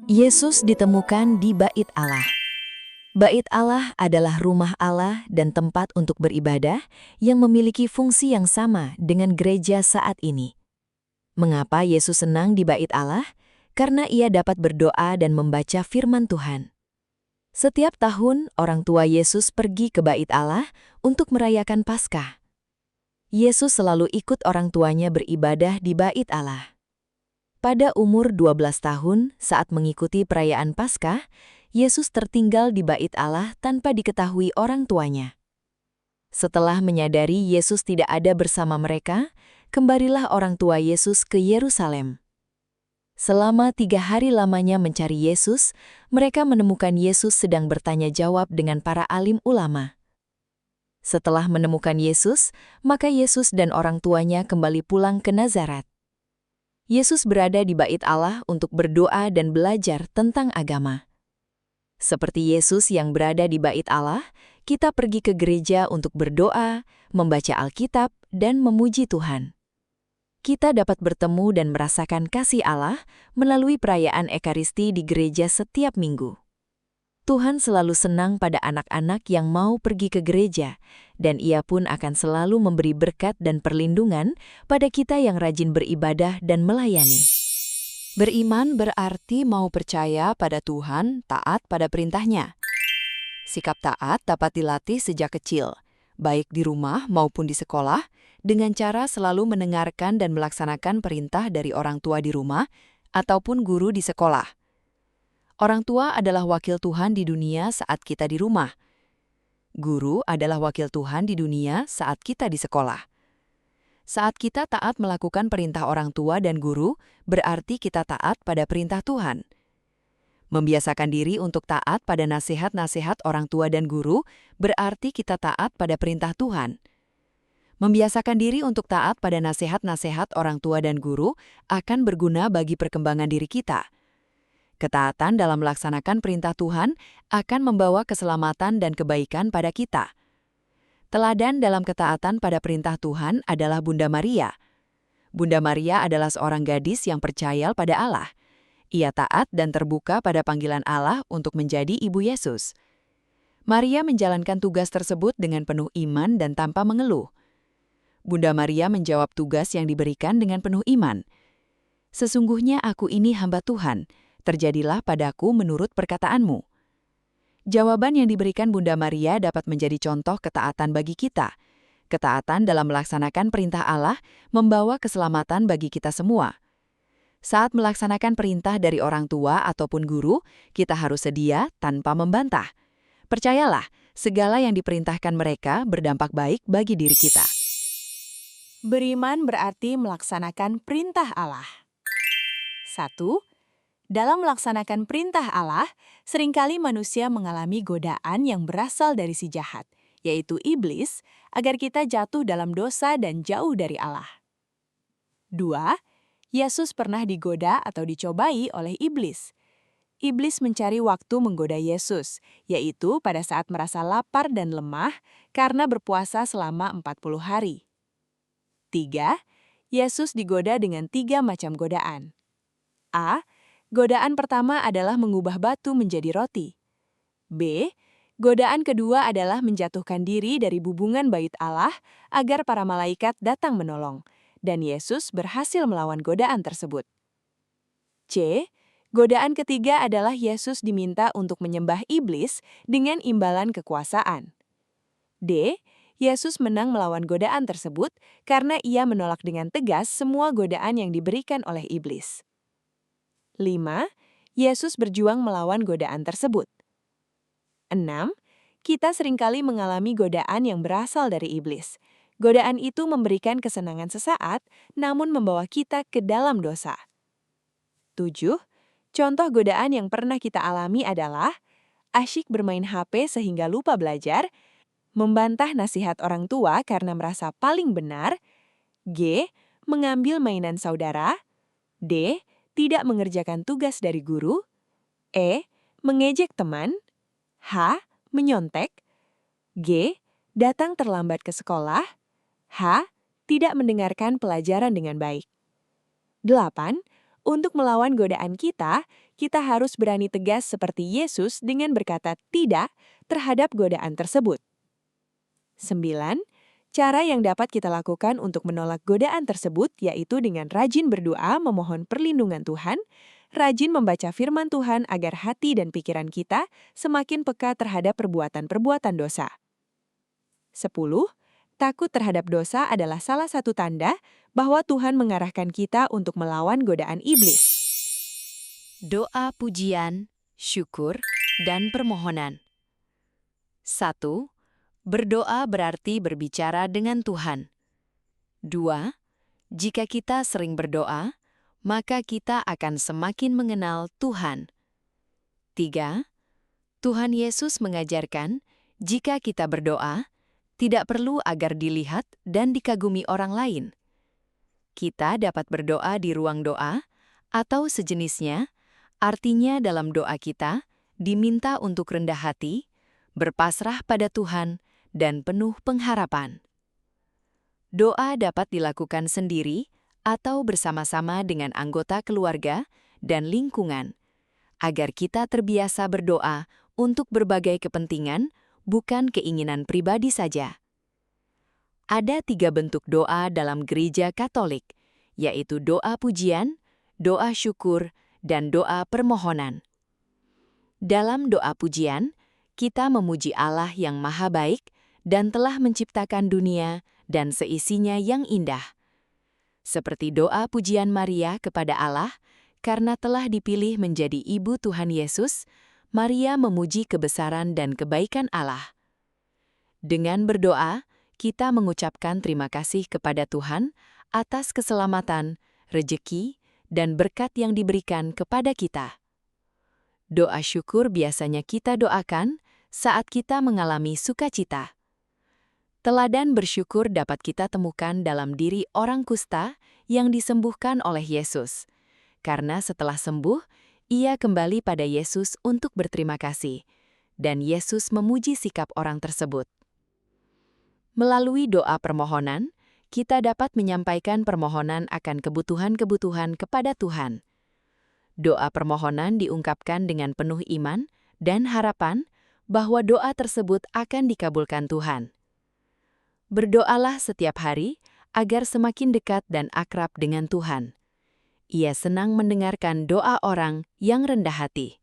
Yesus ditemukan di Bait Allah. Bait Allah adalah rumah Allah dan tempat untuk beribadah yang memiliki fungsi yang sama dengan gereja saat ini. Mengapa Yesus senang di Bait Allah? Karena ia dapat berdoa dan membaca firman Tuhan. Setiap tahun, orang tua Yesus pergi ke Bait Allah untuk merayakan Paskah. Yesus selalu ikut orang tuanya beribadah di Bait Allah. Pada umur 12 tahun, saat mengikuti perayaan Paskah, Yesus tertinggal di Bait Allah tanpa diketahui orang tuanya. Setelah menyadari Yesus tidak ada bersama mereka, kembalilah orang tua Yesus ke Yerusalem. Selama 3 hari lamanya mencari Yesus, mereka menemukan Yesus sedang bertanya jawab dengan para alim ulama. Setelah menemukan Yesus, maka Yesus dan orang tuanya kembali pulang ke Nazaret. Yesus berada di Bait Allah untuk berdoa dan belajar tentang agama. Seperti Yesus yang berada di Bait Allah, kita pergi ke gereja untuk berdoa, membaca Alkitab, dan memuji Tuhan. Kita dapat bertemu dan merasakan kasih Allah melalui perayaan Ekaristi di gereja setiap minggu. Tuhan selalu senang pada anak-anak yang mau pergi ke gereja, dan Ia pun akan selalu memberi berkat dan perlindungan pada kita yang rajin beribadah dan melayani. Beriman berarti mau percaya pada Tuhan, taat pada perintahnya. Sikap taat dapat dilatih sejak kecil, baik di rumah maupun di sekolah, dengan cara selalu mendengarkan dan melaksanakan perintah dari orang tua di rumah ataupun guru di sekolah. Orang tua adalah wakil Tuhan di dunia saat kita di rumah. Guru adalah wakil Tuhan di dunia saat kita di sekolah. Saat kita taat melakukan perintah orang tua dan guru, berarti kita taat pada perintah Tuhan. Membiasakan diri untuk taat pada nasihat-nasihat orang tua dan guru, berarti kita taat pada perintah Tuhan. Membiasakan diri untuk taat pada nasihat-nasihat orang tua dan guru akan berguna bagi perkembangan diri kita. Ketaatan dalam melaksanakan perintah Tuhan akan membawa keselamatan dan kebaikan pada kita. Teladan dalam ketaatan pada perintah Tuhan adalah Bunda Maria. Bunda Maria adalah seorang gadis yang percaya pada Allah. Ia taat dan terbuka pada panggilan Allah untuk menjadi ibu Yesus. Maria menjalankan tugas tersebut dengan penuh iman dan tanpa mengeluh. Bunda Maria menjawab tugas yang diberikan dengan penuh iman. "Sesungguhnya aku ini hamba Tuhan. Terjadilah padaku menurut perkataanmu." Jawaban yang diberikan Bunda Maria dapat menjadi contoh ketaatan bagi kita. Ketaatan dalam melaksanakan perintah Allah membawa keselamatan bagi kita semua. Saat melaksanakan perintah dari orang tua ataupun guru, kita harus sedia tanpa membantah. Percayalah, segala yang diperintahkan mereka berdampak baik bagi diri kita. Beriman berarti melaksanakan perintah Allah. 1. Dalam melaksanakan perintah Allah, seringkali manusia mengalami godaan yang berasal dari si jahat, yaitu iblis, agar kita jatuh dalam dosa dan jauh dari Allah. 2. Yesus pernah digoda atau dicobai oleh iblis. Iblis mencari waktu menggoda Yesus, yaitu pada saat merasa lapar dan lemah karena berpuasa selama 40 hari. 3. Yesus digoda dengan 3 macam godaan. A. Godaan pertama adalah mengubah batu menjadi roti. B. Godaan kedua adalah menjatuhkan diri dari bubungan Bait Allah agar para malaikat datang menolong, dan Yesus berhasil melawan godaan tersebut. C. Godaan ketiga adalah Yesus diminta untuk menyembah iblis dengan imbalan kekuasaan. D. Yesus menang melawan godaan tersebut karena ia menolak dengan tegas semua godaan yang diberikan oleh iblis. 5. Yesus berjuang melawan godaan tersebut. 6. Kita seringkali mengalami godaan yang berasal dari iblis. Godaan itu memberikan kesenangan sesaat, namun membawa kita ke dalam dosa. 7. Contoh godaan yang pernah kita alami adalah asyik bermain HP sehingga lupa belajar, membantah nasihat orang tua karena merasa paling benar, G. Mengambil mainan saudara, D. Tidak mengerjakan tugas dari guru, E. Mengejek teman, H. Menyontek, G. Datang terlambat ke sekolah, H. Tidak mendengarkan pelajaran dengan baik. 8. Untuk melawan godaan kita kita harus berani tegas seperti Yesus dengan berkata tidak terhadap godaan tersebut. 9. Cara yang dapat kita lakukan untuk menolak godaan tersebut yaitu dengan rajin berdoa memohon perlindungan Tuhan, rajin membaca firman Tuhan agar hati dan pikiran kita semakin peka terhadap perbuatan-perbuatan dosa. 10. Takut terhadap dosa adalah salah satu tanda bahwa Tuhan mengarahkan kita untuk melawan godaan iblis. Doa pujian, syukur, dan permohonan. 1. Berdoa berarti berbicara dengan Tuhan. 2. Jika kita sering berdoa, maka kita akan semakin mengenal Tuhan. 3. Tuhan Yesus mengajarkan, jika kita berdoa, tidak perlu agar dilihat dan dikagumi orang lain. Kita dapat berdoa di ruang doa atau sejenisnya, artinya dalam doa kita diminta untuk rendah hati, berpasrah pada Tuhan, dan penuh pengharapan. Doa dapat dilakukan sendiri atau bersama-sama dengan anggota keluarga dan lingkungan, agar kita terbiasa berdoa untuk berbagai kepentingan, bukan keinginan pribadi saja. Ada 3 bentuk doa dalam Gereja Katolik, yaitu doa pujian, doa syukur, dan doa permohonan. Dalam doa pujian, kita memuji Allah yang Maha Baik dan telah menciptakan dunia dan seisinya yang indah. Seperti doa pujian Maria kepada Allah, karena telah dipilih menjadi ibu Tuhan Yesus, Maria memuji kebesaran dan kebaikan Allah. Dengan berdoa, kita mengucapkan terima kasih kepada Tuhan atas keselamatan, rejeki, dan berkat yang diberikan kepada kita. Doa syukur biasanya kita doakan saat kita mengalami sukacita. Teladan bersyukur dapat kita temukan dalam diri orang kusta yang disembuhkan oleh Yesus. Karena setelah sembuh, ia kembali pada Yesus untuk berterima kasih, dan Yesus memuji sikap orang tersebut. Melalui doa permohonan, kita dapat menyampaikan permohonan akan kebutuhan-kebutuhan kepada Tuhan. Doa permohonan diungkapkan dengan penuh iman dan harapan bahwa doa tersebut akan dikabulkan Tuhan. Berdoalah setiap hari agar semakin dekat dan akrab dengan Tuhan. Ia senang mendengarkan doa orang yang rendah hati.